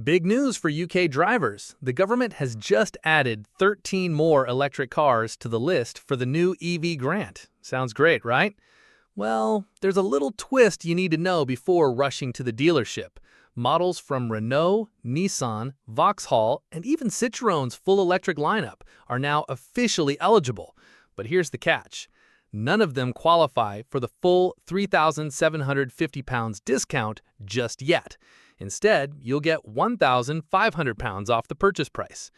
Big news for UK drivers. The government has just added 13 more electric cars to the list for the new EV grant. Sounds great, right? Well, there's a little twist you need to know before rushing to the dealership. Models from Renault, Nissan, Vauxhall, and even Citroën's full electric lineup are now officially eligible. But here's the catch. None of them qualify for the full £3,750 discount just yet. Instead, you'll get £1,500 off the purchase price.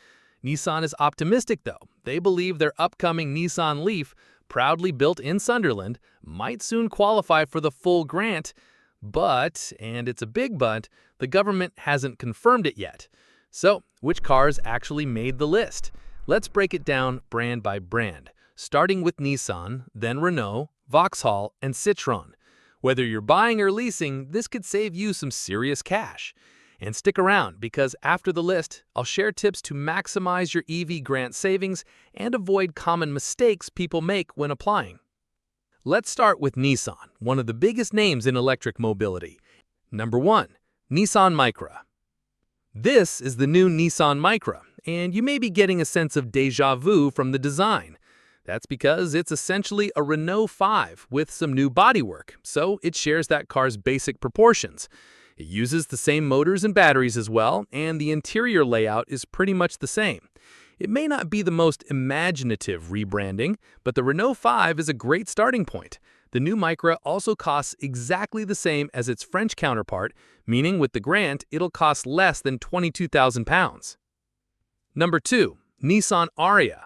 Nissan is optimistic, though. They believe their upcoming Nissan Leaf, proudly built in Sunderland, might soon qualify for the full grant. But, and it's a big but, the government hasn't confirmed it yet. So, which cars actually made the list? Let's break it down brand by brand, starting with Nissan, then Renault, Vauxhall, and Citroën. Whether you're buying or leasing, this could save you some serious cash. And stick around, because after the list, I'll share tips to maximize your EV grant savings and avoid common mistakes people make when applying. Let's start with Nissan, one of the biggest names in electric mobility. Number 1. Nissan Micra. This is the new Nissan Micra, and you may be getting a sense of déjà vu from the design. That's because it's essentially a Renault 5 with some new bodywork, so it shares that car's basic proportions. It uses the same motors and batteries as well, and the interior layout is pretty much the same. It may not be the most imaginative rebranding, but the Renault 5 is a great starting point. The new Micra also costs exactly the same as its French counterpart, meaning with the grant, it'll cost less than £22,000. Number 2. Nissan Ariya.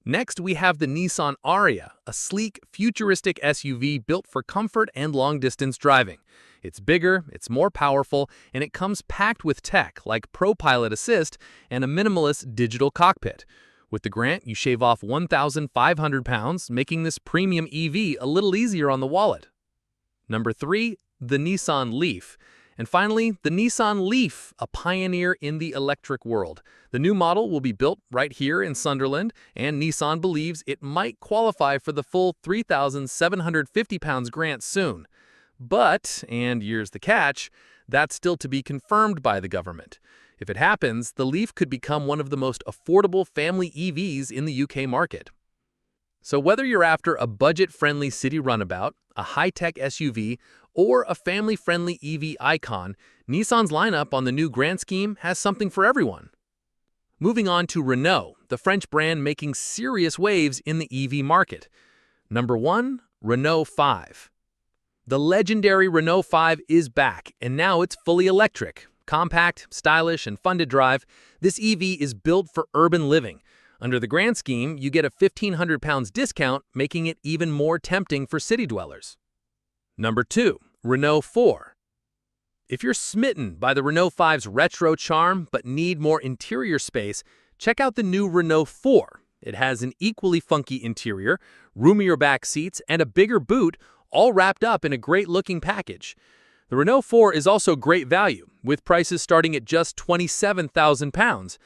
Next, we have the Nissan Ariya, a sleek, futuristic SUV built for comfort and long-distance driving. It's bigger, it's more powerful, and it comes packed with tech like Pro Pilot Assist and a minimalist digital cockpit. With the grant, you shave off £1,500, making this premium EV a little easier on the wallet. Number 3. The Nissan Leaf. And finally, the Nissan Leaf, a pioneer in the electric world. The new model will be built right here in Sunderland, and Nissan believes it might qualify for the full £3,750 grant soon. But, and here's the catch, that's still to be confirmed by the government. If it happens, the Leaf could become one of the most affordable family EVs in the UK market. So whether you're after a budget-friendly city runabout, a high-tech SUV, or a family-friendly EV icon, Nissan's lineup on the new grant scheme has something for everyone. Moving on to Renault, the French brand making serious waves in the EV market. Number 1. Renault 5. The legendary Renault 5 is back, and now it's fully electric. Compact, stylish, and fun to drive, this EV is built for urban living. Under the grant scheme, you get a £1,500 discount, making it even more tempting for city dwellers. Number 2. Renault 4. If you're smitten by the Renault 5's retro charm but need more interior space, check out the new Renault 4. It has an equally funky interior, roomier back seats, and a bigger boot, all wrapped up in a great-looking package. The Renault 4 is also great value, with prices starting at just £27,000.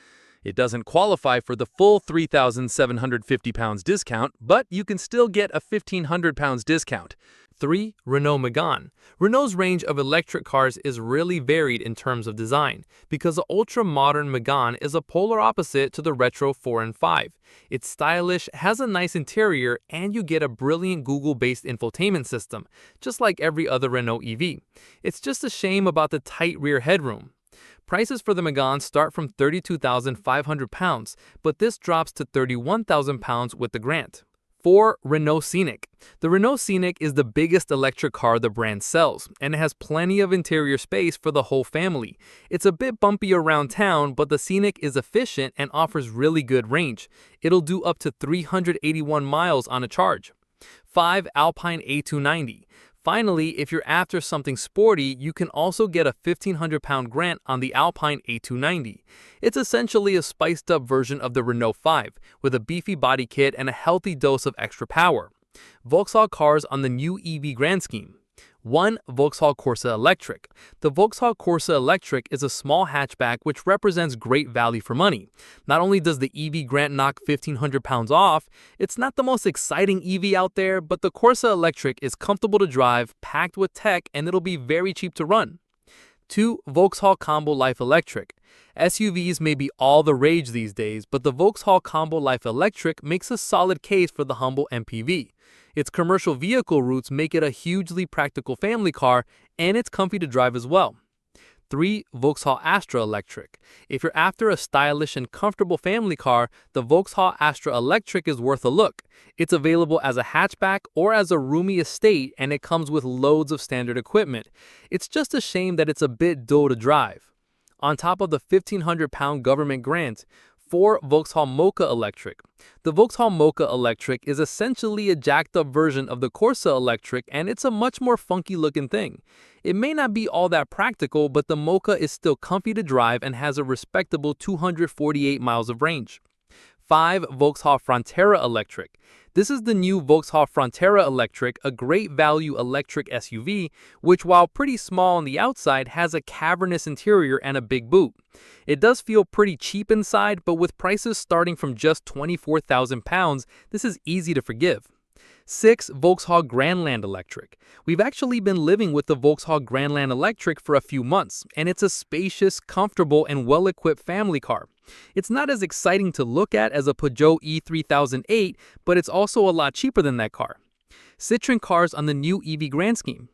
It doesn't qualify for the full £3,750 discount, but you can still get a £1,500 discount. 3. Renault Megane. Renault's range of electric cars is really varied in terms of design, because the ultra-modern Megane is a polar opposite to the retro 4 and 5. It's stylish, has a nice interior, and you get a brilliant Google-based infotainment system, just like every other Renault EV. It's just a shame about the tight rear headroom. Prices for the Megane start from £32,500, but this drops to £31,000 with the grant. 4. Renault Scenic. The Renault Scenic is the biggest electric car the brand sells, and it has plenty of interior space for the whole family. It's a bit bumpy around town, but the Scenic is efficient and offers really good range. It'll do up to 381 miles on a charge. 5. Alpine A290. Finally, if you're after something sporty, you can also get a £1,500 grant on the Alpine A290. It's essentially a spiced-up version of the Renault 5, with a beefy body kit and a healthy dose of extra power. Vauxhall cars on the new EV grant scheme. 1. Vauxhall Corsa Electric. The Vauxhall Corsa Electric is a small hatchback which represents great value for money. Not only does the EV grant knock £1,500 off, it's not the most exciting EV out there, but the Corsa Electric is comfortable to drive, packed with tech, and it'll be very cheap to run. 2. Vauxhall Combo Life Electric. SUVs may be all the rage these days, but the Vauxhall Combo Life Electric makes a solid case for the humble MPV. Its commercial vehicle roots make it a hugely practical family car, and it's comfy to drive as well. 3. Vauxhall Astra Electric. If you're after a stylish and comfortable family car, the Vauxhall Astra Electric is worth a look. It's available as a hatchback or as a roomy estate, and it comes with loads of standard equipment. It's just a shame that it's a bit dull to drive. On top of the 1,500-pound government grant, 4. Vauxhall Mocha Electric. The Vauxhall Mocha Electric is essentially a jacked-up version of the Corsa Electric, and it's a much more funky-looking thing. It may not be all that practical, but the Mocha is still comfy to drive and has a respectable 248 miles of range. 5. Vauxhall Frontera Electric. This is the new Vauxhall Frontera Electric, a great value electric SUV, which while pretty small on the outside has a cavernous interior and a big boot. It does feel pretty cheap inside, but with prices starting from just £24,000, this is easy to forgive. 6. Vauxhall Grandland Electric. We've actually been living with the Vauxhall Grandland Electric for a few months, and it's a spacious, comfortable, and well-equipped family car. It's not as exciting to look at as a Peugeot E3008, but it's also a lot cheaper than that car. Citroën cars on the new EV Grand Scheme.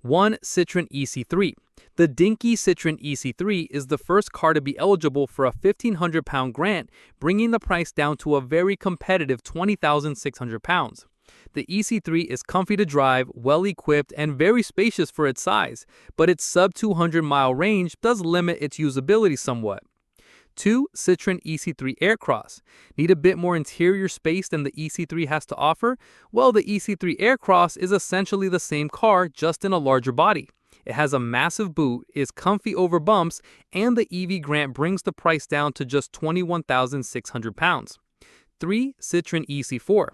1. Citroën EC3. The dinky Citroën EC3 is the first car to be eligible for a £1,500 grant, bringing the price down to a very competitive £20,600. The EC3 is comfy to drive, well-equipped, and very spacious for its size, but its sub-200-mile range does limit its usability somewhat. 2. Citroën EC3 Aircross. Need a bit more interior space than the EC3 has to offer? Well, the EC3 Aircross is essentially the same car, just in a larger body. It has a massive boot, is comfy over bumps, and the EV grant brings the price down to just £21,600. 3. Citroën EC4.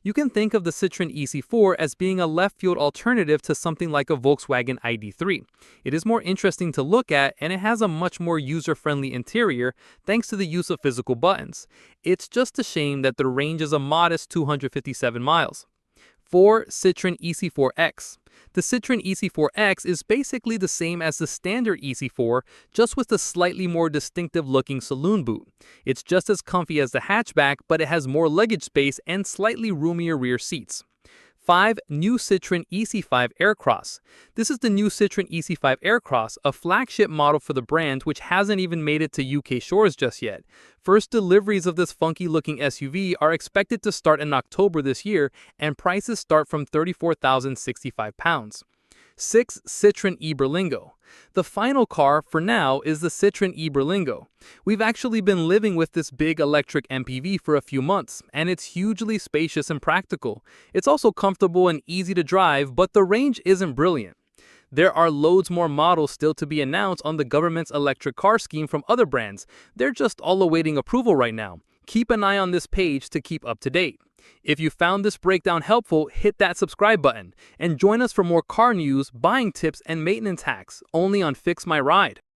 You can think of the Citroën EC4 as being a left-field alternative to something like a Volkswagen ID.3. It is more interesting to look at, and it has a much more user-friendly interior thanks to the use of physical buttons. It's just a shame that the range is a modest 257 miles. 4. Citroën EC4X. The Citroën EC4X is basically the same as the standard EC4, just with a slightly more distinctive-looking saloon boot. It's just as comfy as the hatchback, but it has more luggage space and slightly roomier rear seats. 5. New Citroën EC5 Aircross. This is the new Citroën EC5 Aircross, a flagship model for the brand which hasn't even made it to UK shores just yet. First deliveries of this funky-looking SUV are expected to start in October this year, and prices start from £34,065. 6. Citroën e-Berlingo. The final car, for now, is the Citroën e-Berlingo. We've actually been living with this big electric MPV for a few months, and it's hugely spacious and practical. It's also comfortable and easy to drive, but the range isn't brilliant. There are loads more models still to be announced on the government's electric car scheme from other brands. They're just all awaiting approval right now. Keep an eye on this page to keep up to date. If you found this breakdown helpful, hit that subscribe button and join us for more car news, buying tips, and maintenance hacks only on Fix My Ride.